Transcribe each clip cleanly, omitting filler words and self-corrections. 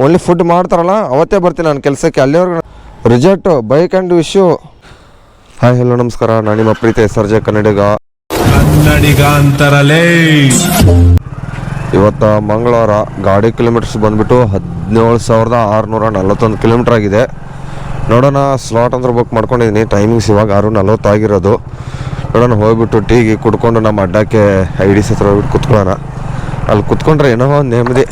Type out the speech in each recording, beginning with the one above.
Only food ಮಾಡ್ತಾರಲ್ಲ ಅವತ್ತೇ ಬರ್ತೀನಿ ನಾನು ಕೆಲಸಕ್ಕೆ. ಅಲ್ಲಿವರೆಗೂ reject bike and issue. Hi hello ನಮಸ್ಕಾರ, ನಾನು ನಿಮ್ಮ ಪ್ರೀತಿ ಸರ್ಜೆ ಕನ್ನಡಿಗ ಅಂತಾರಲೇ. ಇವತ್ತು ಮಂಗಳವಾರ. ಗಾಡಿ ಕಿಲೋಮೀಟರ್ಸ್ ಬಂದುಬಿಟ್ಟು 17,641 ಕಿಲೋಮೀಟ್ರ್ ಆಗಿದೆ. ನೋಡೋಣ, ಸ್ಲಾಟ್ ಅಂದ್ರೆ ಬುಕ್ ಮಾಡ್ಕೊಂಡಿದ್ದೀನಿ. ಟೈಮಿಂಗ್ಸ್ ಇವಾಗ 6:40 ಆಗಿರೋದು. ನೋಡೋಣ, ಹೋಗ್ಬಿಟ್ಟು ಟೀಗೆ ಕುಡ್ಕೊಂಡು ನಮ್ಮ ಅಡ್ಡಕ್ಕೆ IDC ಹತ್ರ ಹೋಗ್ಬಿಟ್ಟು ಕುತ್ಕೊಳ್ಳೋಣ. ಅಲ್ಲಿ ಕುತ್ಕೊಂಡ್ರೆ ಏನೋ ಒಂದು ನೆಮ್ಮದಿ.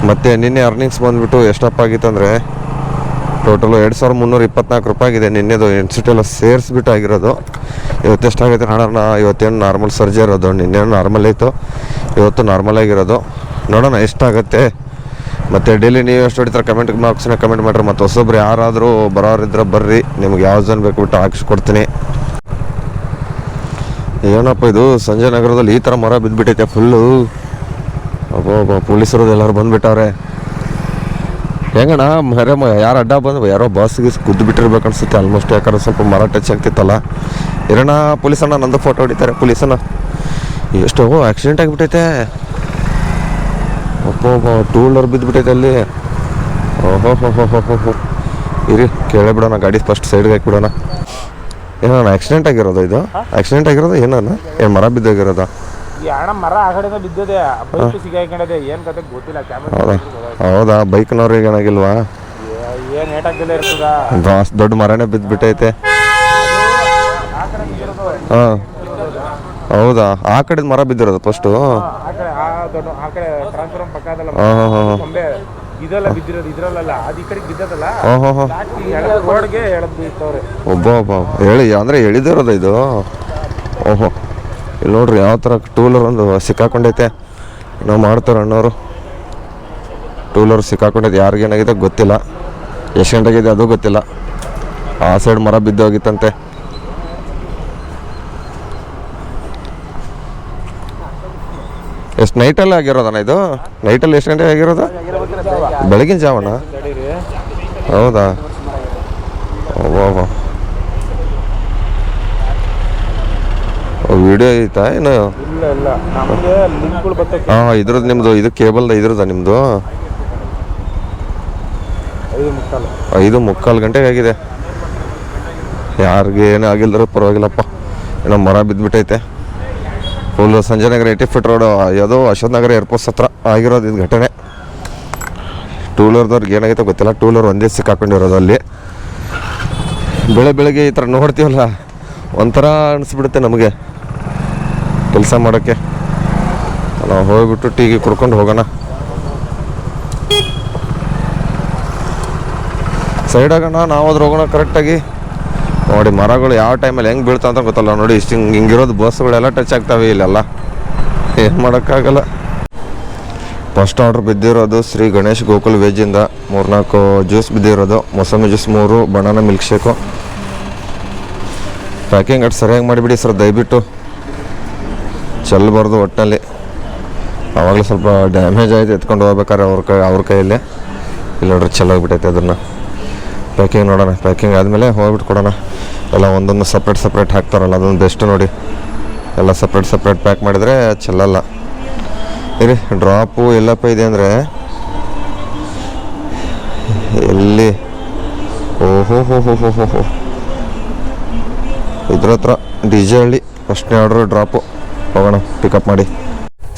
ಮತ್ತು ನಿನ್ನೆ ಅರ್ನಿಂಗ್ಸ್ ಬಂದುಬಿಟ್ಟು ಎಷ್ಟಪ್ಪ ಆಗಿತ್ತು ಅಂದರೆ ಟೋಟಲು 2,324 ರೂಪಾಯಿ ಆಗಿದೆ. ನಿನ್ನೆದು ಇನ್ಸ್ಟಿಟ್ಯೂಟ್ ಎಲ್ಲ ಸೇರಿಸ್ಬಿಟ್ಟು ಆಗಿರೋದು. ಇವತ್ತು ಎಷ್ಟಾಗೈತೆ ನೋಡೋಣ. ಇವತ್ತೇನು ನಾರ್ಮಲ್ ಸರ್ಜಿ ಇರೋದು, ನಿನ್ನೇನು ನಾರ್ಮಲ್ ಇತ್ತು, ಇವತ್ತು ನಾರ್ಮಲ್ ಆಗಿರೋದು. ನೋಡೋಣ ಎಷ್ಟಾಗುತ್ತೆ. ಮತ್ತು ಡೈಲಿ ನೀವು ಎಷ್ಟು ಹೊಡಿತಾರೆ ಕಮೆಂಟ್ ಬಾಕ್ಸ್ನ ಕಮೆಂಟ್ ಮಾಡಿರಿ. ಮತ್ತು ಹೊಸೊಬ್ರು ಯಾರಾದರೂ ಬರೋರಿದ್ರೆ ಬರ್ರಿ, ನಿಮ್ಗೆ ಯಾವ ಜನ ಬೇಕು ಬಿಟ್ಟು ಹಾಕಿಸ್ಕೊಡ್ತೀನಿ. ಏನಪ್ಪ ಇದು ಸಂಜಯ್ ನಗರದಲ್ಲಿ ಈ ಥರ ಮರ ಬಿದ್ದುಬಿಟ್ಟೈತೆ ಫುಲ್ಲು. ಅಬ್ಬೋ ಪೊಲೀಸರದು ಎಲ್ಲರೂ ಬಂದುಬಿಟ್ಟವ್ರೆ. ಹೆಂಗಣ್ಣ ಯಾರು ಅಡ್ಡ ಬಂದು ಯಾರೋ ಬಸ್ಗೆ ಕುದ್ದು ಬಿಟ್ಟಿರ್ಬೇಕು ಅನ್ಸುತ್ತೆ ಆಲ್ಮೋಸ್ಟ್. ಯಾಕಂದ್ರೆ ಸ್ವಲ್ಪ ಮರ ಟಚ್ ಆಗ್ತಿತ್ತಲ್ಲ. ಇರೋಣ ಪೊಲೀಸಣ್ಣ ನಂದು ಫೋಟೋ ಹೊಡಿತಾರೆ ಪೊಲೀಸಣ್ಣ. ಎಷ್ಟು ಆಕ್ಸಿಡೆಂಟ್ ಆಗಿಬಿಟ್ಟೈತೆ. ಒಬ್ಬ ಟೂ ವೀಲರ್ ಬಿದ್ದುಬಿಟ್ಟೈತೆ ಅಲ್ಲಿ. ಓಹೋ ಇರಿ ಕೇಳೇ ಬಿಡೋಣ, ಗಾಡಿ ಫಸ್ಟ್ ಸೈಡ್ಗೆ ಹಾಕಿಬಿಡೋಣ. ಏನಣ್ಣ ಆಕ್ಸಿಡೆಂಟ್ ಆಗಿರೋದು? ಇದು ಆಕ್ಸಿಡೆಂಟ್ ಆಗಿರೋದು ಏನಣ್ಣ? ಏನು ಮರ ಬಿದ್ದೋಗಿರೋದ? ಮರ ಆ ಕಡೆ ಬಿದ್ದಿದೆ, ಬೈಕ್ ಸಿಗಾಕೊಂಡಿದೆ. ಏನು ಕತೆ ಗೊತ್ತಿಲ್ಲ. ಹೌದಾ? ಬೈಕ್ನವ್ರಿಗೆ ಏನಾಗಿಲ್ವಾ? ಏನು ಏಟಾಗ್ತಿಲ್ಲ ಇರ್ತದ. ದೊಡ್ಡ ಮರನೇ ಬಿದ್ದುಬಿಟ್ಟೈತೆ. ಹಾಂ ಹೌದಾ? ಆ ಕಡೆ ಮರ ಬಿದ್ದಿರೋದು ಫಸ್ಟು? ಇದೆಲ್ಲ ಬಿದ್ದಿರೋದು ಇದ್ರಲ್ಲ, ಅದು ಈ ಕಡೆ ಬಿದ್ದದಲ್ಲ. ರೋಡ್ಗೆ ಎಳೆದು ಬೀಳ್ತವ್ರೆ. ಒಬ್ಬ ಹೇಳಿ ಅಂದರೆ ಎಳಿದಿರೋದು ಇದು. ಓಹೋ, ಇಲ್ಲಿ ನೋಡ್ರಿ ಯಾವ ಥರ ಟೂ ವೀಲರ್ ಒಂದು ಸಿಕ್ಕಾಕೊಂಡೈತೆ. ನಾವು ಮಾಡ್ತಾರೆ ಅಣ್ಣವರು. Two wheeler ಸಿಕ್ಕಾಕೊಂಡೈತೆ. ಯಾರಿಗೇನಾಗಿದೆ ಗೊತ್ತಿಲ್ಲ, ಎಷ್ಟು ಗಂಟೆಗಿದೆ ಅದು ಗೊತ್ತಿಲ್ಲ. ಆ ಸೈಡ್ ಮರ ಬಿದ್ದೋಗಿತ್ತಂತೆ. ಎಷ್ಟು ನೈಟಲ್ಲೇ ಆಗಿರೋದಣ್ಣ ಇದು? ನೈಟಲ್ಲಿ ಎಷ್ಟು ಗಂಟೆ ಆಗಿರೋದು? ಬೆಳಗಿನ ಜಾವಣ್ಣ? ಹೌದಾ? ವಿಡಿಯೋ ಐತಾ ಏನು? ಹಾಂ, ಇದ್ರದ್ದು ನಿಮ್ಮದು ಇದು ಕೇಬಲ್ದ ಇದ್ರದ ನಿಮ್ಮದು? 5:45 ಗಂಟೆಗೆ ಆಗಿದೆ. ಯಾರಿಗೆ ಏನೂ ಆಗಿಲ್ದರೂ ಪರವಾಗಿಲ್ಲಪ್ಪ. ಏನೋ ಮರ ಬಿದ್ದುಬಿಟ್ಟೈತೆ ಫುಲ್. ಸಂಜಯ್ ನಗರ 80 ಫೀಟ್ ರೋಡು, ಯಾವುದೋ ಅಶೋಕ್ ನಗರ ಏರ್ಪೋರ್ಟ್ಸ್ ಹತ್ರ ಆಗಿರೋದು ಇದು ಘಟನೆ. ಟೂ ವೀಲರ್ದವ್ರಿಗೆ ಏನಾಗೈತೆ ಗೊತ್ತಿಲ್ಲ. ಟೂ ವೀಲರ್ ಒಂದೇ ಸಿಕ್ಕಾಕೊಂಡಿರೋದು ಅಲ್ಲಿ. ಬೆಳಗ್ಗೆ ಈ ಥರ ನೋಡ್ತೀವಲ್ಲ, ಒಂಥರ ಅನಿಸ್ಬಿಡುತ್ತೆ ನಮಗೆ ಕೆಲಸ ಮಾಡೋಕ್ಕೆ. ನಾವು ಹೋಗ್ಬಿಟ್ಟು ಟೀಗೆ ಕುಡ್ಕೊಂಡು ಹೋಗೋಣ. ಸೈಡ್ ಆಗೋಣ, ನಾವು ಅದ್ರ ಹೋಗೋಣ ಕರೆಕ್ಟಾಗಿ. ನೋಡಿ ಮರಗಳು ಯಾವ ಟೈಮಲ್ಲಿ ಹೆಂಗೆ ಬೀಳ್ತಾವ ಅಂತ ಗೊತ್ತಲ್ಲ. ನೋಡಿ ಇಷ್ಟು ಹಿಂಗಿರೋದು ಬಸ್ಗಳೆಲ್ಲ ಟಚ್ ಆಗ್ತಾವೆ ಇಲ್ಲೆಲ್ಲ. ಏನು ಮಾಡೋಕ್ಕಾಗಲ್ಲ. ಫಸ್ಟ್ ಆರ್ಡ್ರ್ ಬಿದ್ದಿರೋದು ಶ್ರೀ ಗಣೇಶ್ ಗೋಕುಲ್ ವೆಜ್ಜಿಂದ 3-4 ಜ್ಯೂಸ್ ಬಿದ್ದಿರೋದು. ಮೊಸಂಬಿ juice 3, banana milk shake. Packing ಅಷ್ಟು ಸರಿಯಾಗಿ ಮಾಡಿಬಿಡಿ ಸರ್ ದಯವಿಟ್ಟು. ಚೆಲ್ಲಬಾರ್ದು ಒಟ್ಟಿನಲ್ಲಿ. ಆವಾಗಲೇ ಸ್ವಲ್ಪ ಡ್ಯಾಮೇಜ್ ಆಯಿತು ಎತ್ಕೊಂಡು ಹೋಗ್ಬೇಕಾದ್ರೆ ಅವ್ರ ಕೈಯಲ್ಲಿ. ಇಲ್ಲ ನೋಡ್ರಿ ಚೆಲ್ಲೋಗ್ಬಿಟ್ಟೈತೆ ಅದನ್ನು. ಪ್ಯಾಕಿಂಗ್ ನೋಡೋಣ. ಪ್ಯಾಕಿಂಗ್ ಆದಮೇಲೆ ಹೋಗ್ಬಿಟ್ಟು ಕೊಡೋಣ. ಎಲ್ಲ ಒಂದೊಂದು ಸಪ್ರೇಟ್ ಹಾಕ್ತಾರಲ್ಲ, ಅದೊಂದು ಬೆಸ್ಟ್ ನೋಡಿ. ಎಲ್ಲ ಸಪ್ರೇಟ್ ಪ್ಯಾಕ್ ಮಾಡಿದರೆ ಚೆಲ್ಲಲ್ಲ. ಇರಿ ಡ್ರಾಪು ಎಲ್ಲಪ್ಪ ಇದೆ ಅಂದರೆ ಎಲ್ಲಿ? ಓಹೋ ಇದ್ರ ಹತ್ರ DJ ಹಳ್ಳಿ. ಫಸ್ಟ್ನೇ ಆರ್ಡ್ರು ಡ್ರಾಪು. ಹೋಗೋಣ ಪಿಕಪ್ ಮಾಡಿ.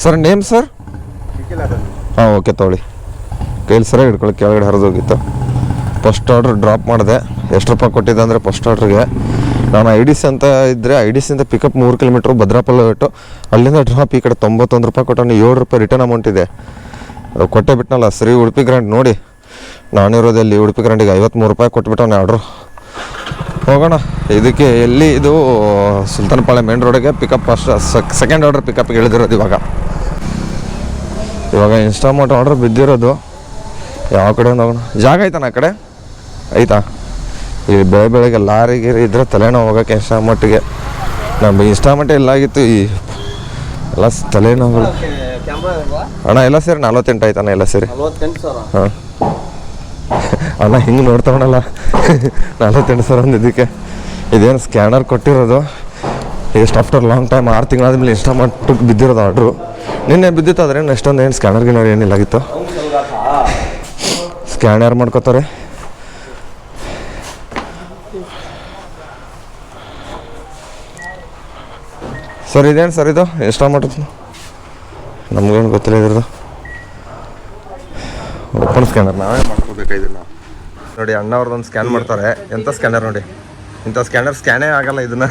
Sir name sir? ಹಾಂ ಓಕೆ ತೊಗೊಳ್ಳಿ. ಕೈಲಿ ಸರಿಯಾಗಿ ಹಿಡ್ಕೊಳ್ಳಿ, ಕೆಳಗಡೆ ಹರಿದೋಗಿತ್ತು. ಫಸ್ಟ್ ಆರ್ಡ್ರ್ ಡ್ರಾಪ್ ಮಾಡಿದೆ. ಎಷ್ಟು ರೂಪಾಯಿ ಕೊಟ್ಟಿದ್ದೆ ಅಂದರೆ ಫಸ್ಟ್ ಆರ್ಡ್ರಿಗೆ ನಾನು IDC ಅಂತ ಇದ್ದರೆ IDC ಅಂತ ಪಿಕಪ್ 3 ಕಿಲೋಮೀಟ್ರು ಭದ್ರಾಪಲ್ಲ ಬಿಟ್ಟು ಅಲ್ಲಿಂದ ಡ್ರಾಪ್ ಈ ಕಡೆ 91 ರೂಪಾಯಿ ಕೊಟ್ಟು 7 ರೂಪಾಯಿ ರಿಟರ್ನ್ ಅಮೌಂಟ್ ಇದೆ. ಕೊಟ್ಟೆ ಬಿಟ್ಟನಲ್ಲ. ಸರಿ ಉಡುಪಿ ಗ್ರ್ಯಾಂಡ್ ನೋಡಿ, ನಾನಿರೋದಲ್ಲಿ ಉಡುಪಿ ಗ್ರ್ಯಾಂಡಿಗೆ 53 ರೂಪಾಯಿ ಕೊಟ್ಬಿಟ್ಟವನೇ ಆರ್ಡ್ರು. ಹೋಗೋಣ. ಇದಕ್ಕೆ ಎಲ್ಲಿ ಇದು ಸುಲ್ತಾನಪಾಳ್ಯ ಮೇನ್ ರೋಡಿಗೆ ಪಿಕಪ್. ಫಸ್ಟ್ ಸೆಕೆಂಡ್ ಆರ್ಡ್ರ್ ಪಿಕಪ್ಗೆ ಇಳಿದಿರೋದು ಇವಾಗ ಇನ್ಸ್ಟಾಮಾರ್ಟ್ ಆರ್ಡ್ರ್ ಬಿದ್ದಿರೋದು. ಯಾವ ಕಡೆ ಹೋಗೋಣ? ಜಾಗ ಐತಾನ ಆ ಕಡೆ ಐತಾ? ಈ ಬೆಳಗ್ಗೆ ಲಾರಿಗೆ ಇದ್ರೆ ತಲೆನೋವು ಹೋಗೋಕ್ಕೆ ಇನ್ಸ್ಟಾಮಾರ್ಟಿಗೆ. ನಮ್ಮ ಇನ್ಸ್ಟಾಮಾರ್ಟ್ ಎಲ್ಲಾಗಿತ್ತು ಈ ಎಲ್ಲ ತಲೆನೋವುಗಳು. ಅಣ್ಣ ಎಲ್ಲ ಸೇರಿ 48 ಆಯ್ತಾನ ಎಲ್ಲ ಸೇರಿ? ಹಾಂ ಅಣ್ಣ ಹಿಂಗೆ ನೋಡ್ತಾವಣಲ್ಲ 48 ಸಾವಿರ ಅಂದಿದ್ದಕ್ಕೆ. ಇದೇನು ಸ್ಕ್ಯಾನರ್ ಕೊಟ್ಟಿರೋದು. ಎಷ್ಟು ಆಫ್ಟರ್ ಲಾಂಗ್ ಟೈಮ್ 6 ತಿಂಗಳಾದ್ಮೇಲೆ ಇನ್ಸ್ಟಾಮಾರ್ಟ್ ಬಿದ್ದಿರೋದು ಆರ್ಡ್ರು. ನಿನ್ನೆ ಬಿದ್ದಿತ್ತು. ಆದರೆ ಎಷ್ಟೊಂದು ಏನು ಸ್ಕ್ಯಾನರ್ಗೆ ಏನಿಲ್ಲಾಗಿತ್ತು. ಸ್ಕ್ಯಾನ್ ಯಾರು ಮಾಡ್ಕೋತಾರೆ. ಸರ್ ಇದೇನು ಸರ್ ಇದು ಇನ್ಸ್ಟಾಲ್ಮೆಂಟ್? ನಮಗೇನು ಗೊತ್ತಿಲ್ಲ ಇದ್ರದ್ದು. ಓಪನ್ ಸ್ಕ್ಯಾನರ್ ನಾವೇ ಮಾಡ್ಕೋಬೇಕಾಗಿಲ್ಲ ನೋಡಿ. ಅಣ್ಣ ಅವ್ರದ್ದೊಂದು ಸ್ಕ್ಯಾನ್ ಮಾಡ್ತಾರೆ. ಎಂಥ ಸ್ಕ್ಯಾನರ್ ನೋಡಿ, ಇಂಥ ಸ್ಕ್ಯಾನೇ ಆಗಲ್ಲ ಇದನ್ನ.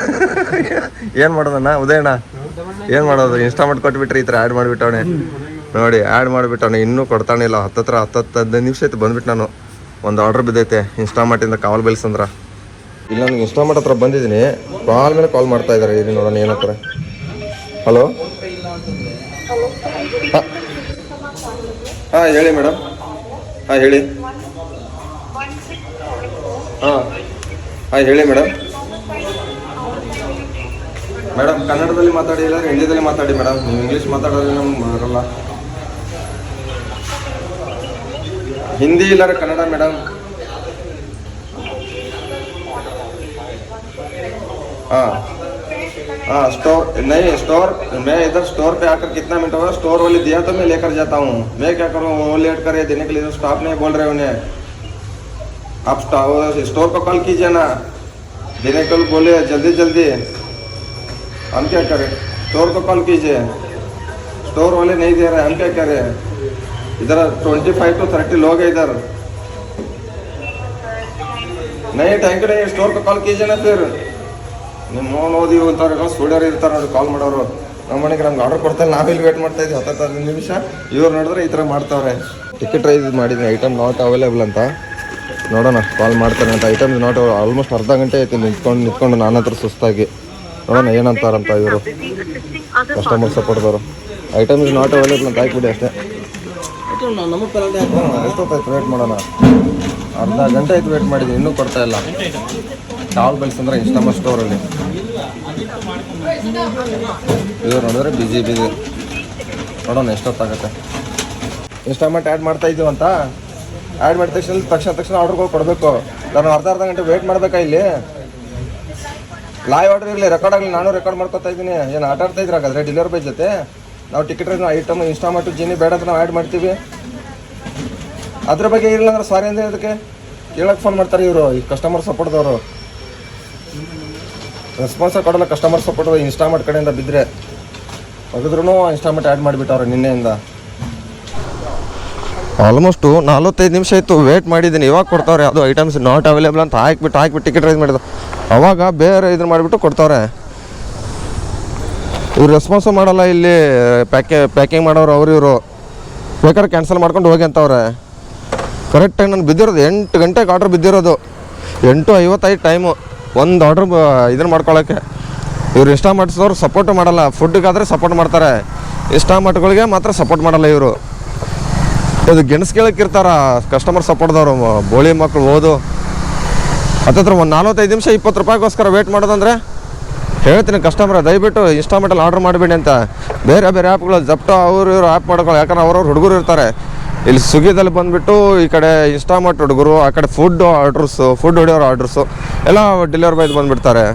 ಏನು ಮಾಡೋದಣ್ಣ ಉದಯಣ್ಣ, ಏನು ಮಾಡೋದು? ಇನ್ಸ್ಟಾಲ್ಮೆಂಟ್ ಕೊಟ್ಬಿಟ್ರೆ ಈ ಥರ ಆ್ಯಡ್ ಮಾಡಿಬಿಟ್ಟವನೆ ನೋಡಿ. ಆ್ಯಡ್ ಮಾಡಿಬಿಟ್ಟವನೆ, ಇನ್ನೂ ಕೊಡ್ತಾನಿಲ್ಲ. 10-15 ನಿಮಿಷ ಆಯ್ತು ಬಂದ್ಬಿಟ್ಟು ನಾನು. ಒಂದು ಆರ್ಡ್ರ್ ಬಿದ್ದೈತೆ ಇನ್ಸ್ಟಾಲ್ಮೆಂಟಿಂದ ಕಾಲ್ ಬೆಲ್ಸ್ ಅಂದ್ರೆ. ಇಲ್ಲ ನನಗೆ ಇನ್ಸ್ಟಾಲ್ಮೆಂಟ್ ಹತ್ರ ಬಂದಿದ್ದೀನಿ. ಕಾಲ್ ಮೇಲೆ ಕಾಲ್ ಮಾಡ್ತಾ ಇದ್ದಾರೆ. ಇಲ್ಲಿ ನೋಡೋಣ ಏನಂತಾರೆ. ಹಲೋ, ಹಾಂ ಹೇಳಿ ಮೇಡಮ್. ಹಾಂ ಹೇಳಿ. ಹಾಂ ಹೇಳಿ ಮೇಡಮ್. ಮೇಡಮ್ ಕನ್ನಡದಲ್ಲಿ ಮಾತಾಡಿ ಇಲ್ಲ ಹಿಂದಿದಲ್ಲಿ ಮಾತಾಡಿ ಮೇಡಮ್. ನೀವು ಇಂಗ್ಲೀಷ್ ಮಾತಾಡೋದ್ರೆ ನಮ್ಗೆ ಬರಲ್ಲ. ಹಿಂದಿ ಇಲ್ಲಾರ ಕನ್ನಡ ಮೇಡಮ್. हाँ हाँ स्टोर नहीं, स्टोर मैं इधर स्टोर पे आकर कितना मिनट होगा? स्टोर वाले दिया तो मैं लेकर जाता हूँ. मैं क्या करूँ, वो लेट करे देने के लिए तो स्टाफ नहीं बोल रहे उन्हें. आप स्टोर को कॉल कीजिए ना, देने को बोले जल्दी जल्दी. हम क्या करें? स्टोर को कॉल कीजिए. स्टोर वाले नहीं दे रहे, हम क्या करें? इधर 25 to 30 लोग हैं इधर. नहीं थैंक यू नहीं, स्टोर को कॉल कीजिए ना. फिर ನಿಮ್ಮ ಓದಿ ಅಂತಾರೆ ಸ್ಟೂಡಿಯೋರು ಇರ್ತಾರೆ ನೋಡಿ ಕಾಲ್ ಮಾಡೋರು. ನಮ್ಮ ಮನೆಗೆ ನಮ್ಗೆ ಆರ್ಡರ್ ಕೊಡ್ತಾರೆ, ನಾವಿಲ್ಲಿ ವೇಟ್ ಮಾಡ್ತಾ ಇದ್ವಿ 10-15 ನಿಮಿಷ. ಇವ್ರು ನೋಡಿದ್ರೆ ಈ ಥರ ಮಾಡ್ತಾವ್ರೆ. ಟಿಕೆಟ್ ರೈಸ್ ಮಾಡಿದ್ದೀನಿ, ಐಟಮ್ ನಾಟ್ ಅವೈಲೇಬಲ್ ಅಂತ. ನೋಡೋಣ ಕಾಲ್ ಮಾಡ್ತಾರೆ ಅಂತ. ಐಟಮ್ ನಾಟ್ ಆಲ್ಮೋಸ್ಟ್ ಅರ್ಧ ಗಂಟೆ ಆಯ್ತು ನಿಂತ್ಕೊಂಡು ನನ್ನ ಹತ್ರ ಸುಸ್ತಾಗಿ. ನೋಡೋಣ ಏನಂತಾರಂತ ಇವರು ಕಸ್ಟಮರ್ ಸಪೋರ್ಟ್ದವರು. ಐಟಮ್ ಇಸ್ ನಾಟ್ ಅವೈಲೇಬಲ್ ಅಂತ ಹಾಕ್ಬಿಡಿ ಅಷ್ಟೇ. ಎಷ್ಟೊತ್ತಾಯ್ತು ವೇಟ್ ಮಾಡೋಣ? ಅರ್ಧ ಗಂಟೆ ಆಯ್ತು ವೇಟ್ ಮಾಡಿದ್ದೀನಿ, ಇನ್ನೂ ಕೊಡ್ತಾ ಇಲ್ಲ. ಕಾಲ್ ಬೆಲ್ಸ್ ಅಂದರೆ ಇನ್ಸ್ಟಾಲ್ಮೆಂಟ್ ಸ್ಟೋರಲ್ಲಿ. ಇವ್ರು ನೋಡಿದ್ರೆ ಬಿಜಿ ನೋಡೋಣ ಎಷ್ಟೊತ್ತಾಗುತ್ತೆ. ಇನ್ಸ್ಟಾಲ್ಮೆಂಟ್ ಆ್ಯಡ್ ಮಾಡ್ತಾ ಇದ್ದೀವಿ ಅಂತ ಆ್ಯಡ್ ಮಾಡಿದ ತಕ್ಷಣ ಆರ್ಡ್ರ್ಗಳು ಕೊಡಬೇಕು. ನಾನು ಅರ್ಧ ಗಂಟೆ ವೇಟ್ ಮಾಡಬೇಕಾ ಇಲ್ಲಿ? ಲೈವ್ ಆರ್ಡರ್ ಇರಲಿ, ರೆಕಾರ್ಡ್ ಆಗಲಿ, ನಾನು ರೆಕಾರ್ಡ್ ಮಾಡ್ಕೊತಾ ಇದ್ದೀನಿ. ಏನು ಆಟ ಆಡ್ತಾ ಇದ್ರೆ ಹಾಗಾದ್ರೆ ಡೆಲಿವರಿ ಬಾಯ್ ಜೊತೆ ನಾವು ಟಿಕೆಟ್ ಐಟಮ್ ಇನ್ಸ್ಟಾಲ್ಮೆಂಟು ಜೀನಿ ಬೇಡ ಅಂತ ನಾವು ಆ್ಯಡ್ ಮಾಡ್ತೀವಿ. ಅದ್ರ ಬಗ್ಗೆ ಇರಲಿಲ್ಲ ಅಂದ್ರೆ ಸಾರಿ ಅಂದರೆ ಅದಕ್ಕೆ ಕೇಳಕ್ಕೆ ಫೋನ್ ಮಾಡ್ತಾರೆ ಇವರು, ಈ ಕಸ್ಟಮರ್ ಸಪೋರ್ಟ್ದವರು. ರೆಸ್ಪಾನ್ಸೇ ಕೊಡೋಲ್ಲ ಕಸ್ಟಮರ್ ಸಪೋರ್ಟ್ ಇನ್ಸ್ಟಾಲ್ಮೆಂಟ್ ಕಡೆಯಿಂದ ಬಿದ್ದರೆ. ಹೋಗಿದ್ರು ಇನ್ಸ್ಟಾಲ್ಮೆಂಟ್ ಆ್ಯಡ್ ಮಾಡಿಬಿಟ್ಟವ್ರೆ ನಿನ್ನೆಯಿಂದ. ಆಲ್ಮೋಸ್ಟು 45 ನಿಮಿಷ ಆಯಿತು ವೇಟ್ ಮಾಡಿದ್ದೀನಿ. ಇವಾಗ ಕೊಡ್ತಾವ್ರೆ ಅದು ಐಟಮ್ಸ್ ನಾಟ್ ಅವೈಲೇಬಲ್ ಅಂತ ಹಾಕ್ಬಿಟ್ಟು ಟಿಕೆಟ್ ರೈಸ್ ಮಾಡಿದ್ರು. ಅವಾಗ ಬೇರೆ ಇದನ್ನು ಮಾಡಿಬಿಟ್ಟು ಕೊಡ್ತಾವ್ರೆ. ಇವ್ರು ರೆಸ್ಪಾನ್ಸು ಮಾಡಲ್ಲ. ಇಲ್ಲಿ ಪ್ಯಾಕಿಂಗ್ ಮಾಡೋರು ಇವರು ಬೇಕಾದ್ರೆ ಕ್ಯಾನ್ಸಲ್ ಮಾಡ್ಕೊಂಡು ಹೋಗಿ ಅಂತವ್ರೆ. ಕರೆಕ್ಟಾಗಿ ನಾನು ಬಿದ್ದಿರೋದು 8 ಗಂಟೆಗೆ ಆರ್ಡ್ರ್ ಬಿದ್ದಿರೋದು. 8:55 ಟೈಮು ಒಂದು ಆರ್ಡ್ರ್ ಇದನ್ನು ಮಾಡ್ಕೊಳ್ಳೋಕ್ಕೆ. ಇವ್ರು ಇನ್ಸ್ಟಾಲ್ಮೆಂಟ್ಸ್ದವ್ರು ಸಪೋರ್ಟು ಮಾಡಲ್ಲ. ಫುಡ್ಗಾದರೆ ಸಪೋರ್ಟ್ ಮಾಡ್ತಾರೆ, ಇನ್ಸ್ಟಾಲ್ಮೆಂಟ್ಗಳಿಗೆ ಮಾತ್ರ ಸಪೋರ್ಟ್ ಮಾಡಲ್ಲ ಇವರು. ಇದು ಗೆಣಸು ಕೇಳಕ್ಕೆ ಇರ್ತಾರ ಕಸ್ಟಮರ್ ಸಪೋರ್ಟ್ದವರು. ಬೋಳಿ ಮಕ್ಕಳು ಓದು ಹತ್ತತ್ರ ಒಂದು 45 ನಿಮಿಷ 20 ರೂಪಾಯಿಗೋಸ್ಕರ ವೇಟ್ ಮಾಡೋದಂದರೆ ಹೇಳ್ತೀನಿ ಕಸ್ಟಮರ್ ದಯವಿಟ್ಟು ಇನ್ಸ್ಟಾಲ್ಮೆಂಟಲ್ಲಿ ಆರ್ಡ್ರ್ ಮಾಡಬೇಡಿ ಅಂತ. ಬೇರೆ ಆ್ಯಪ್ಗಳು ಜಪ್ಟೋ ಅವರು ಇವರು ಆ್ಯಪ್ ಮಾಡ್ಕೊಳ್ಳೋ. ಯಾಕಂದ್ರೆ ಅವ್ರವ್ರು ಹುಡುಗರು ಇರ್ತಾರೆ ಇಲ್ಲಿ. ಸ್ವಿಗ್ಗಿದಲ್ಲಿ ಬಂದುಬಿಟ್ಟು ಈ ಕಡೆ ಇನ್ಸ್ಟಾಲ್ಮೆಂಟ್ ಹುಡುಗರು, ಆ ಕಡೆ ಫುಡ್ ಹೊಡೆಯೋರು ಆರ್ಡ್ರಸ್ಸು ಎಲ್ಲ ಡೆಲಿವರಿ ಬಾಯ್ದು ಬಂದುಬಿಡ್ತಾರೆ.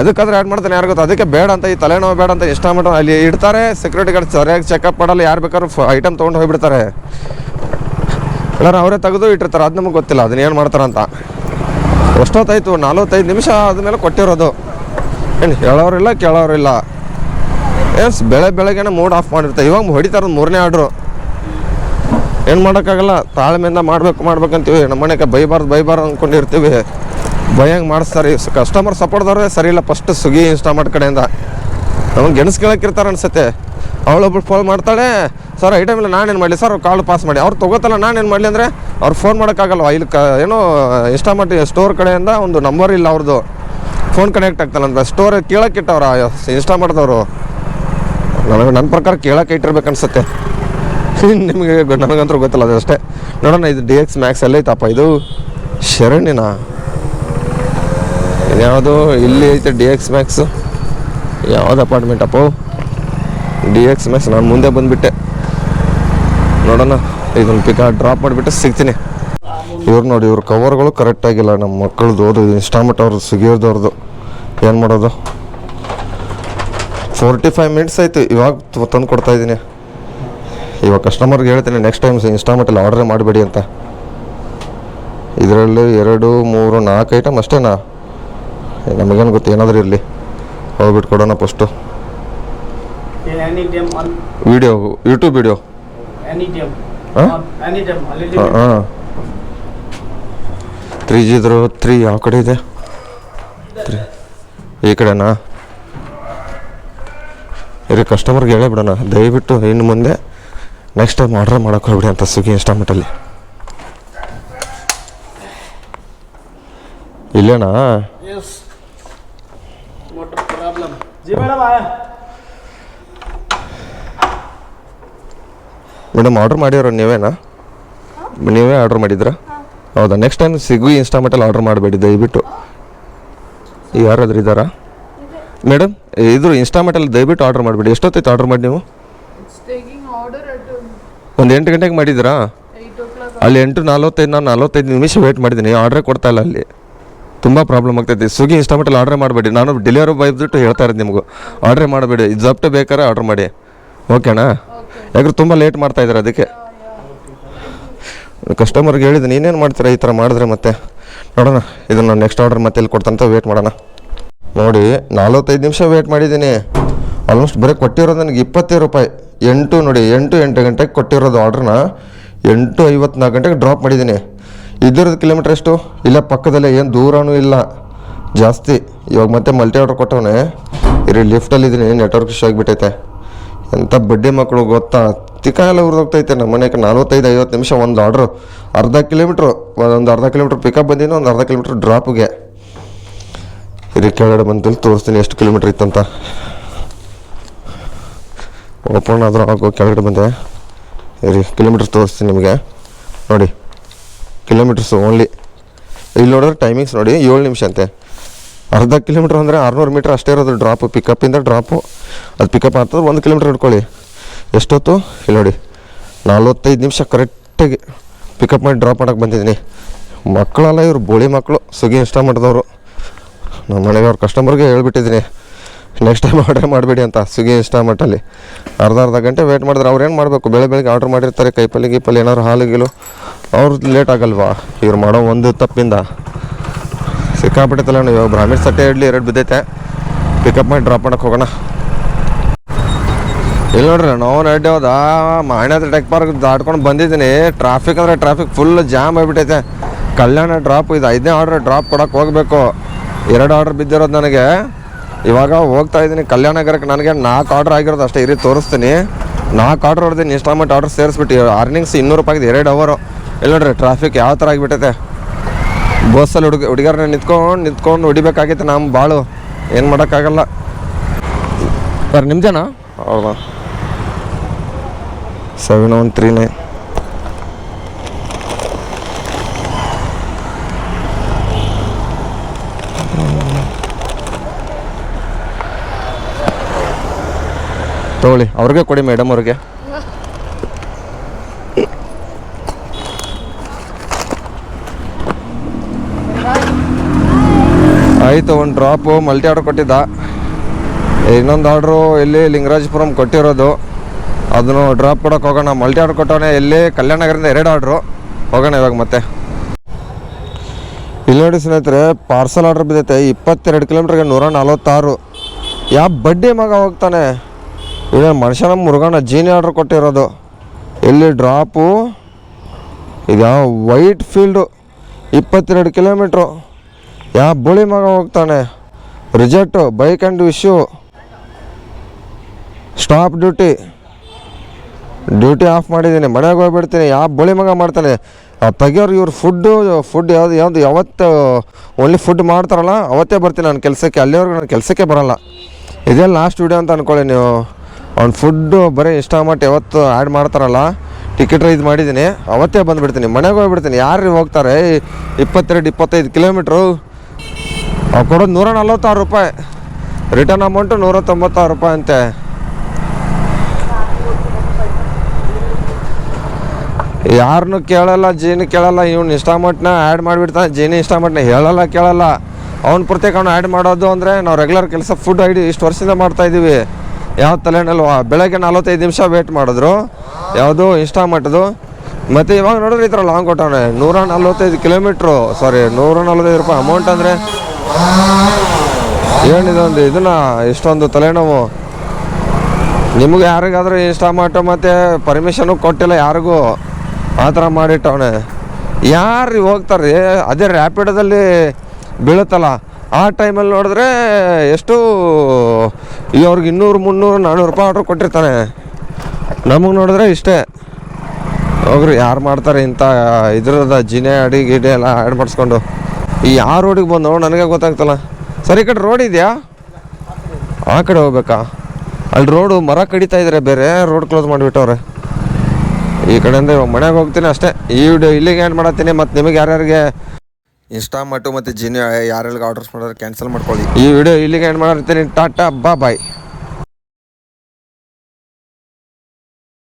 ಅದಕ್ಕಾದ್ರೆ ಆ್ಯಡ್ ಮಾಡ್ತಾನೆ ಯಾರು ಗೊತ್ತು. ಅದಕ್ಕೆ ಬೇಡ ಅಂತ, ಈ ತಲೆನೋವು ಬೇಡ ಅಂತ ಇನ್ಸ್ಟಾಲ್ಮೆಂಟ್ ಅಲ್ಲಿ ಇಡ್ತಾರೆ. ಸೆಕ್ಯೂರಿಟಿ ಗಾರ್ಡ್ ಸರಿಯಾಗಿ ಚೆಕಪ್ ಮಾಡಲ್ಲ. ಯಾರು ಬೇಕಾದ್ರೂ ಐಟಮ್ ತೊಗೊಂಡು ಹೋಗಿಬಿಡ್ತಾರೆ. ಎಲ್ಲರೂ ಅವರೇ ತೆಗೆದು ಇಟ್ಟಿರ್ತಾರೆ. ಅದು ನಮಗೆ ಗೊತ್ತಿಲ್ಲ ಅದನ್ನ ಏನು ಮಾಡ್ತಾರಂತ. ಎಷ್ಟೊತ್ತಾಯಿತು? 45 ನಿಮಿಷ ಆದಮೇಲೆ ಕೊಟ್ಟಿರೋದು. ಏನು ಹೇಳೋರಿಲ್ಲ ಕೇಳೋರಿಲ್ಲ. ಬೆಳಗ್ಗೆನೇ ಮೂಡ್ ಆಫ್ ಮಾಡಿರ್ತಾರೆ. ಇವಾಗ ಹೊಡಿತಾರೆ 3ನೇ ಆರ್ಡ್ರು. ಏನು ಮಾಡೋಕ್ಕಾಗಲ್ಲ, ತಾಳ್ಮೆಯಿಂದ ಮಾಡ್ಬೇಕಂತೀವಿ. ನಮ್ಮ ಮನೆಗೆ ಬೈಬಾರ್ದು ಅಂದ್ಕೊಂಡಿರ್ತೀವಿ. ಭಯಂಗೆ ಮಾಡಿಸ್ತಾರೆ. ಕಸ್ಟಮರ್ ಸಪೋರ್ಟ್ದವ್ರೆ ಸರಿ ಇಲ್ಲ. ಫಸ್ಟ್ ಸ್ವಿಗ್ಗಿ ಇನ್ಸ್ಟಾಲ್ಮೆಂಟ್ ಕಡೆಯಿಂದ ನಮಗೆ ಗೆಣಸು ಕೇಳೋಕ್ಕಿರ್ತಾರೆ ಅನ್ಸುತ್ತೆ. ಅವಳೊಬ್ಳು ಫೋನ್ ಮಾಡ್ತಾಳೆ, ಸರ್ ಐಟಮ್ ಇಲ್ಲ ನಾನೇನು ಮಾಡಲಿ ಸರ್, ಕಾಲ್ ಪಾಸ್ ಮಾಡಿ. ಅವ್ರು ತೊಗೋತಲ್ಲ ನಾನೇನು ಮಾಡಲಿ ಅಂದರೆ ಅವ್ರು ಫೋನ್ ಮಾಡೋಕ್ಕಾಗಲ್ವ. ಇಲ್ಲಿ ಏನೋ ಇನ್ಸ್ಟಾಲ್ಮೆಂಟ್ ಸ್ಟೋರ್ ಕಡೆಯಿಂದ ಒಂದು ನಂಬರ್ ಇಲ್ಲ ಅವ್ರದ್ದು, ಫೋನ್ ಕನೆಕ್ಟ್ ಆಗ್ತಲ್ಲ ಅಂತ. ಸ್ಟೋರ್ ಕೇಳೋಕ್ಕಿಟ್ಟವ್ರ ಇನ್ಸ್ಟಾಲ್ಮೆಂಟ್ದವರು. ನನ್ನ ಪ್ರಕಾರ ಕೇಳೋಕೆ ಇಟ್ಟಿರ್ಬೇಕು ಅನ್ಸುತ್ತೆ. ನಿಮಗೆ ನನಗಂತೂ ಗೊತ್ತಿಲ್ಲ ಅದು ಅಷ್ಟೇ. ನೋಡೋಣ ಇದು DX Max ಎಲ್ಲ ಐತಪ್ಪ. ಇದು ಶರಣಿನ ಇದ್ಯಾವುದು ಇಲ್ಲಿ ಐತೆ DX Max. ಯಾವ್ದು ಅಪಾರ್ಟ್ಮೆಂಟ್ ಅಪ್ಪ DX Max. ನಾನು ಮುಂದೆ ಬಂದುಬಿಟ್ಟೆ. ನೋಡೋಣ ಇದನ್ನು ಡ್ರಾಪ್ ಮಾಡಿಬಿಟ್ಟು ಸಿಗ್ತೀನಿ. ಇವ್ರು ನೋಡಿ, ಇವ್ರ ಕವರ್ಗಳು ಕರೆಕ್ಟಾಗಿಲ್ಲ. ನಮ್ಮ ಮಕ್ಕಳದ್ದು ಅದು ಇನ್ಸ್ಟಾಲ್ಮೆಂಟ್ ಅವ್ರದ್ದು ಸ್ವಿಗ್ಗಿಯವ್ರದ್ದು. ಏನು ಮಾಡೋದು? 45 ಮಿನಿಟ್ಸ್ ಆಯಿತು. ಇವಾಗ ತಂದು ಕೊಡ್ತಾಯಿದ್ದೀನಿ. ಇವಾಗ ಕಸ್ಟಮರ್ಗೆ ಹೇಳ್ತೀನಿ ನೆಕ್ಸ್ಟ್ ಟೈಮ್ ಇನ್ಸ್ಟಾಲ್ಮೆಂಟಲ್ಲಿ ಆರ್ಡ್ರೇ ಮಾಡಬೇಡಿ ಅಂತ. ಇದರಲ್ಲಿ 2 3 4 ಐಟಮ್ ಅಷ್ಟೇನಾ? ನಮಗೇನು ಗೊತ್ತು, ಏನಾದರೂ ಇರಲಿ. ಹೋಗ್ಬಿಟ್ಟು ಕೊಡೋಣ ಫಸ್ಟು. Video, YouTube video. ಹಾಂ 3G ಇದ್ರು 3 ಯಾವ ಕಡೆ ಇದೆ? 3 ಈ ಕಡೆನಾ? ಇರಿ ಕಸ್ಟಮರ್ಗೆ ಹೇಳೇ ಬಿಡೋಣ, ದಯವಿಟ್ಟು ಇನ್ನು ಮುಂದೆ ನೆಕ್ಸ್ಟ್ ಟೈಮ್ ಆರ್ಡ್ರ್ ಮಾಡೋಕೆ ಹೋಗ್ಬಿಡಿ ಅಂತ ಸ್ವಿಗ್ಗಿ ಇನ್ಸ್ಟಾಲ್ಮೆಂಟಲ್ಲಿ. ಇಲ್ಲೇನಾ? ಮೇಡಮ್ ಆರ್ಡ್ರ್ ಮಾಡಿರೋ ನೀವೇನಾ? ನೀವೇ ಆರ್ಡ್ರ್ ಮಾಡಿದ್ರಾ? ಹೌದಾ? ನೆಕ್ಸ್ಟ್ ಟೈಮ್ ಸ್ವಿಗ್ಗಿ ಇನ್ಸ್ಟಾಲ್ಮೆಂಟಲ್ಲಿ ಆರ್ಡ್ರ್ ಮಾಡಬೇಡಿ ದಯವಿಟ್ಟು. ಯಾರಾದ್ರೂ ಇದ್ದಾರಾ ಮೇಡಮ್? ಇದು ಇನ್ಸ್ಟಾಲ್ಮೆಂಟಲ್ಲಿ ದಯವಿಟ್ಟು ಆರ್ಡ್ರ್ ಮಾಡಬೇಡಿ. ಎಷ್ಟೊತ್ತೈತೆ ಆರ್ಡ್ರ್ ಮಾಡಿ ನೀವು? ಒಂದು 8 ಗಂಟೆಗೆ ಮಾಡಿದ್ದೀರಾ? ಅಲ್ಲಿ 8:45 ನಾನು 45 ನಿಮಿಷ ವೇಟ್ ಮಾಡಿದ್ದೀನಿ, ಆರ್ಡ್ರೇ ಕೊಡ್ತಾ ಇಲ್ಲ. ಅಲ್ಲಿ ತುಂಬ ಪ್ರಾಬ್ಲಮ್ ಆಗ್ತೈತಿ. ಸ್ವಿಗ್ಗಿ ಇನ್ಸ್ಟಾಲ್ಮೆಂಟಲ್ಲಿ ಆರ್ಡ್ರ್ ಮಾಡಬೇಡಿ. ನಾನು ಡೆಲಿವರಿ ಬಾಯ್ ಬಿಟ್ಟು ಹೇಳ್ತಾ ಇರೋದು ನಿಮಗೂ, ಆರ್ಡ್ರೇ ಮಾಡಬೇಡಿ. ಜಪ್ಟು ಬೇಕಾದ್ರೆ ಆರ್ಡ್ರ್ ಮಾಡಿ, ಓಕೆನಾ? ಯಾಕಂದ್ರೆ ತುಂಬ ಲೇಟ್ ಮಾಡ್ತಾಯಿದ್ದಾರೆ, ಅದಕ್ಕೆ ಕಸ್ಟಮರ್ಗೆ ಹೇಳಿದ್ದು. ನೀನೇನು ಮಾಡ್ತೀರಾ ಈ ಥರ ಮಾಡಿದ್ರೆ? ಮತ್ತೆ ನೋಡೋಣ, ಇದನ್ನು ನೆಕ್ಸ್ಟ್ ಆರ್ಡರ್ ಮತ್ತೆ ಎಲ್ಲಿ ಕೊಡ್ತಂತ ವೇಟ್ ಮಾಡೋಣ. ನೋಡಿ 45 ನಿಮಿಷ ವೇಟ್ ಮಾಡಿದ್ದೀನಿ. ಆಲ್ಮೋಸ್ಟ್ ಬರೀ ಕೊಟ್ಟಿರೋದು ನನಗೆ 20 ರೂಪಾಯಿ. 8 ಗಂಟೆಗೆ ಕೊಟ್ಟಿರೋದು ಆರ್ಡ್ರನ್ನ 8:54 ಗಂಟೆಗೆ ಡ್ರಾಪ್ ಮಾಡಿದ್ದೀನಿ. ಇದ್ರದ್ದು ಕಿಲೋಮೀಟ್ರ್ ಎಷ್ಟು? ಇಲ್ಲ ಪಕ್ಕದಲ್ಲೇ, ಏನು ದೂರನೂ ಇಲ್ಲ ಜಾಸ್ತಿ. ಇವಾಗ ಮತ್ತೆ ಮಲ್ಟಿ ಆರ್ಡ್ರ್ ಕೊಟ್ಟವನೇ. ಇಲ್ಲಿ ಲಿಫ್ಟಲ್ಲಿದ್ದೀನಿ, ನೆಟ್ವರ್ಕ್ ಇಶ್ಯೂ ಆಗಿಬಿಟ್ಟೈತೆ. ಎಂಥ ಬಡ್ಡಿ ಮಕ್ಕಳು ಗೊತ್ತಾ, ತಿಕ್ಕ ಎಲ್ಲ ಉರಿದೋಗ್ತೈತೆ. ನಮ್ಮ ಮನೆಗೆ 45-50 ನಿಮಿಷ ಒಂದು ಆರ್ಡ್ರು, ಅರ್ಧ ಕಿಲೋಮೀಟ್ರ್ ಪಿಕಪ್ ಬಂದಿದ್ದೀನಿ, ಒಂದು ಅರ್ಧ ಕಿಲೋಮೀಟ್ರ್ ಡ್ರಾಪ್ಗೆ. ಇಲ್ಲಿ ಕೆಳಗಡೆ ಬಂದಲ್ಲಿ ತೋರಿಸ್ತೀನಿ ಎಷ್ಟು ಕಿಲೋಮೀಟ್ರ್ ಇತ್ತಂತ. ಓಪನ್ ಆದರೂ ಆಗೋ ಕೆಳಗಡೆ ಬಂದೆ. ಇರಿ ಕಿಲೋಮೀಟ್ರ್ ತೋರಿಸ್ತೀನಿ ನಿಮಗೆ. ನೋಡಿ ಕಿಲೋಮೀಟರ್ಸು ಓನ್ಲಿ. ಇಲ್ಲಿ ನೋಡಿದ್ರೆ ಟೈಮಿಂಗ್ಸ್ ನೋಡಿ 7 ನಿಮಿಷ ಅಂತೆ. ಅರ್ಧ ಕಿಲೋಮೀಟ್ರ್ ಅಂದರೆ 600 ಮೀಟ್ರ್ ಅಷ್ಟೇ ಇರೋದು ಡ್ರಾಪು. ಪಿಕಪ್ಪಿಂದ ಡ್ರಾಪು ಅದು ಪಿಕಪ್ ಆಗ್ತದೆ. 1 ಕಿಲೋಮೀಟ್ರ್ ಹಿಡ್ಕೊಳ್ಳಿ. ಎಷ್ಟೊತ್ತು? ಇಲ್ಲಿ ನೋಡಿ 45 ನಿಮಿಷ ಕರೆಕ್ಟಾಗಿ ಪಿಕಪ್ ಮಾಡಿ ಡ್ರಾಪ್ ಮಾಡೋಕ್ಕೆ ಬಂದಿದ್ದೀನಿ. ಮಕ್ಕಳೆಲ್ಲ ಇವರು ಬೋಳಿ ಮಕ್ಕಳು, ಸ್ವಿಗ್ಗಿ ಇನ್ಸ್ಟಾಲ್ಮೆಂಟ್ದವರು. ನಮ್ಮ ಮನೆಗೆ ಅವ್ರ ಕಸ್ಟಮರ್ಗೆ ಹೇಳ್ಬಿಟ್ಟಿದ್ದೀನಿ ನೆಕ್ಸ್ಟ್ ಟೈಮ್ ಆರ್ಡ್ರ್ ಮಾಡಬೇಡಿ ಅಂತ. ಸ್ವಿಗ್ಗಿ ಇನ್ಸ್ಟಾಲ್ಮೆಂಟಲ್ಲಿ ಅರ್ಧ ಗಂಟೆ ವೇಟ್ ಮಾಡಿದ್ರೆ ಅವ್ರು ಏನು ಮಾಡಬೇಕು? ಬೆಳಗ್ಗೆ ಆರ್ಡ್ರ್ ಮಾಡಿರ್ತಾರೆ, ಕೈಪಲ್ಲಿ ಗೀಪಲ್ಲಿ ಏನಾದ್ರು ಹಾಲು ಗೀಲು, ಅವ್ರದ್ದು ಲೇಟ್ ಆಗಲ್ವಾ? ಇವ್ರು ಮಾಡೋ ಒಂದು ತಪ್ಪಿಂದ ಸಿಕ್ಕಾಬಿಟ್ಟೈತಲ್ಲ. ಇವಾಗ ಬ್ರಾಹ್ಮಣ ಸಟ್ಟೆ ಇಡ್ಲಿ 2 ಬಿದ್ದೈತೆ. ಪಿಕಪ್ ಮಾಡಿ ಡ್ರಾಪ್ ಮಾಡೋಕ್ಕೆ ಹೋಗೋಣ. ಇಲ್ಲಿ ನೋಡ್ರಿ, ನಾವು ರೆಡ್ಡಿ ಹೌದಾ ಮಾಯನಾದ್ರಿ ಟೆಕ್ ಪಾರ್ಕ್ ದಾಟ್ಕೊಂಡು ಬಂದಿದ್ದೀನಿ. ಟ್ರಾಫಿಕ್ ಅಂದರೆ ಟ್ರಾಫಿಕ್ ಫುಲ್ ಜಾಮ್ ಆಗಿಬಿಟ್ಟೈತೆ. ಕಲ್ಯಾಣ ಡ್ರಾಪ್ ಇದು 5ನೇ ಆರ್ಡ್ರ್ ಡ್ರಾಪ್ ಕೊಡೋಕೆ ಹೋಗಬೇಕು. 2 ಆರ್ಡ್ರ್ ಬಿದ್ದಿರೋದು ನನಗೆ. ಇವಾಗ ಹೋಗ್ತಾ ಇದ್ದೀನಿ ಕಲ್ಯಾಣ ನಗರಕ್ಕೆ. ನನಗೆ 4 ಆರ್ಡ್ರ್ ಆಗಿರೋದು ಅಷ್ಟೇ. ಇರಿ ತೋರಿಸ್ತೀನಿ. 4 ಆರ್ಡ್ರ್ ಹೊಡೆದೀನಿ, ಇನ್ಸ್ಟಾಲ್ಮೆಂಟ್ ಆರ್ಡ್ರ್ ಸೇರಿಸ್ಬಿಟ್ಟು. ಅರ್ನಿಂಗ್ಸ್ 200 ರೂಪಾಯಿಗೆ 2 ಅವರು. ಇಲ್ಲಿ ನೋಡ್ರಿ ಟ್ರಾಫಿಕ್ ಯಾವ ಥರ ಆಗಿಬಿಟ್ಟೈತೆ. ಬಸ್ಸಲ್ಲಿ ಹುಡುಗರನ್ನ ನಿಂತ್ಕೊಂಡು ಹೊಡಿಬೇಕಾಗಿತ್ತು ನಮ್ಮ ಬಾಳು. ಏನು ಮಾಡೋಕ್ಕಾಗಲ್ಲ ಸರ್. ನಿಮ್ದೇನಾ? ಹೌದಾ? 7139. ತಗೊಳ್ಳಿ, ಅವ್ರಿಗೆ ಕೊಡಿ ಮೇಡಮ್ ಅವ್ರಿಗೆ. ಆಯಿತು, ಒಂದು ಡ್ರಾಪು ಮಲ್ಟಿ ಆರ್ಡ್ರ್ ಕೊಟ್ಟಿದ್ದ. ಇನ್ನೊಂದು ಆರ್ಡ್ರು ಎಲ್ಲಿ ಲಿಂಗರಾಜಪುರಂ ಕೊಟ್ಟಿರೋದು, ಅದನ್ನು ಡ್ರಾಪ್ ಕೊಡೋಕೆ ಹೋಗೋಣ. ಮಲ್ಟಿ ಆರ್ಡ್ರ್ ಕೊಟ್ಟವನೇ ಎಲ್ಲಿ ಕಲ್ಯಾಣ ನಗರದಿಂದ 2 ಆರ್ಡ್ರು. ಹೋಗೋಣ ಇವಾಗ ಮತ್ತೆ. ಇಲ್ಲಿ ನೋಡಿ ಸ್ನೇಹಿತರೆ, ಪಾರ್ಸಲ್ ಆರ್ಡ್ರ್ ಬಿದ್ದೈತೆ. 22 ಕಿಲೋಮೀಟ್ರಿಗೆ 146. ಯಾವ ಬಡ್ಡಿ ಮಗ ಹೋಗ್ತಾನೆ? ಇಲ್ಲ ಮನುಷ್ಯನ ಮುರುಗಣ್ಣ ಜೀನಿ ಆರ್ಡ್ರ್ ಕೊಟ್ಟಿರೋದು. ಎಲ್ಲಿ ಡ್ರಾಪು? ಇದು ಯಾವ ವೈಟ್ ಫೀಲ್ಡು 22 ಕಿಲೋಮೀಟ್ರು. ಯಾವ ಬೋಳಿ ಮಗ ಹೋಗ್ತಾನೆ? Reject, bike and issue, stop duty of ಮಾಡಿದ್ದೀನಿ, ಮನೆಗೆ ಹೋಗ್ಬಿಡ್ತೀನಿ. ಯಾವ ಬೋಳಿ ಮಗ ಮಾಡ್ತಾನೆ? ತೆಗಿಯೋರು ಇವ್ರು ಫುಡ್ ಯಾವತ್ತು ಓನ್ಲಿ ಫುಡ್ ಮಾಡ್ತಾರಲ್ಲ ಅವತ್ತೇ ಬರ್ತೀನಿ ನಾನು ಕೆಲಸಕ್ಕೆ. ಅಲ್ಲಿವರೆಗೂ ನಾನು ಕೆಲಸಕ್ಕೆ ಬರೋಲ್ಲ. ಇದೇ ಲಾಸ್ಟ್ ವಿಡಿಯೋ ಅಂತ ಅಂದ್ಕೊಳ್ಳಿ ನೀವು. ಅವ್ನು ಫುಡ್ಡು ಬರೀ ಇನ್ಸ್ಟಾಲ್ಮೆಂಟ್ ಯಾವತ್ತು ಆ್ಯಡ್ ಮಾಡ್ತಾರಲ್ಲ, ಟಿಕೆಟ್ ರೈಸ್ ಮಾಡಿದ್ದೀನಿ, ಅವತ್ತೇ ಬಂದುಬಿಡ್ತೀನಿ, ಮನೆಗೆ ಹೋಗ್ಬಿಡ್ತೀನಿ. ಯಾರು ಹೋಗ್ತಾರೆ 22-25 ಕಿಲೋಮೀಟ್ರು? ಅವ್ರು ಕೊಡೋದು 146 ರೂಪಾಯಿ. ರಿಟರ್ನ್ ಅಮೌಂಟು 196 ರೂಪಾಯಿ ಅಂತೆ. ಯಾರನ್ನೂ ಕೇಳಲ್ಲ, ಜೀನಿ ಕೇಳಲ್ಲ. ಇವ್ನು ಇನ್ಸ್ಟಾಲ್ಮೆಂಟ್ನ ಆ್ಯಡ್ ಮಾಡಿಬಿಡ್ತಾನೆ. ಜೀನಿ ಇನ್ಸ್ಟಾಲ್ಮೆಂಟ್ನ ಹೇಳಲ್ಲ ಕೇಳಲ್ಲ. ಅವ್ನು ಪ್ರತ್ಯೇಕ ಅವ್ನು ಆ್ಯಡ್ ಮಾಡೋದು ಅಂದರೆ ನಾವು ರೆಗ್ಯುಲರ್ ಕೆಲಸ ಫುಡ್ ಐಡಿ ಇಷ್ಟು ವರ್ಷದಿಂದ ಮಾಡ್ತಾಯಿದ್ದೀವಿ. ಯಾವ ತಲೆನಲ್ವಾ ಬೆಳಗ್ಗೆ 45 ನಿಮಿಷ ವೇಟ್ ಮಾಡಿದ್ರು ಯಾವುದು ಇನ್ಸ್ಟಾಮಾರ್ಟ್ದು. ಮತ್ತು ಇವಾಗ ನೋಡಿದ್ರೆ ಈ ಥರ ಲಾಂಗ್ ಕೊಟ್ಟವನೆ 145 ಕಿಲೋಮೀಟ್ರು ಸಾರಿ 145 ರೂಪಾಯಿ ಅಮೌಂಟ್ ಅಂದರೆ ಏನಿದೊಂದು ಇದನ್ನು ಇಷ್ಟೊಂದು ತಲೆನೋವು. ನಿಮಗೆ ಯಾರಿಗಾದ್ರೂ ಇನ್ಸ್ಟಾಮಾರ್ಟು ಮತ್ತು ಪರ್ಮಿಷನು ಕೊಟ್ಟಿಲ್ಲ ಯಾರಿಗೂ, ಆ ಥರ ಮಾಡಿಟ್ಟವನೆ. ಯಾರು ಹೋಗ್ತಾರೆ ಅದೇ ರ್ಯಾಪಿಡೋದಲ್ಲಿ ಬೀಳುತ್ತಲ್ಲ ಆ ಟೈಮಲ್ಲಿ ನೋಡಿದ್ರೆ ಎಷ್ಟು ಅವ್ರಿಗೆ 200 300 400 ರೂಪಾಯಿ ಆರ್ಡ್ರ್ ಕೊಟ್ಟಿರ್ತಾನೆ. ನಮಗೆ ನೋಡಿದ್ರೆ ಇಷ್ಟೇ. ಹೋಗ್ರಿ ಯಾರು ಮಾಡ್ತಾರೆ ಇಂಥ ಇದ್ರದ ಜಿನೆ ಗಿಡೆ ಎಲ್ಲ ಆ್ಯಡ್ ಮಾಡಿಸ್ಕೊಂಡು. ಈ ಯಾವ ರೋಡಿಗೆ ಬಂದು ನನಗೆ ಗೊತ್ತಾಗ್ತಲ್ಲ. ಸರ್ ಈ ಕಡೆ ರೋಡ್ ಇದೆಯಾ? ಆ ಕಡೆ ಹೋಗ್ಬೇಕಾ? ಅಲ್ಲಿ ರೋಡು ಮರ ಕಡಿತಾ ಇದ್ದಾರೆ, ಬೇರೆ ರೋಡ್ ಕ್ಲೋಸ್ ಮಾಡಿಬಿಟ್ಟವ್ರೆ. ಈ ಕಡೆಯಿಂದ ಇವಾಗ ಮನೆಗೆ ಹೋಗ್ತೀನಿ ಅಷ್ಟೇ. ಈ ವಿಡಿಯೋ ಇಲ್ಲಿಗೆ ಏನು ಮಾಡತ್ತೀನಿ. ಮತ್ತು ನಿಮಗೆ ಯಾರ್ಯಾರಿಗೆ ಇನ್ಸ್ಟಾಮಾರ್ಟು ಮತ್ತು ಜಿನಿ ಯಾರ್ಯಾರಿಗೆ ಆರ್ಡರ್ಸ್ ಮಾಡೋರು ಕ್ಯಾನ್ಸಲ್ ಮಾಡ್ಕೊಳ್ಳಿ. ಈ ವಿಡಿಯೋ ಇಲ್ಲಿಗೆ ಏನು ಮಾಡಿರ್ತೀನಿ. ಟಾಟಾ ಬಾಯ್.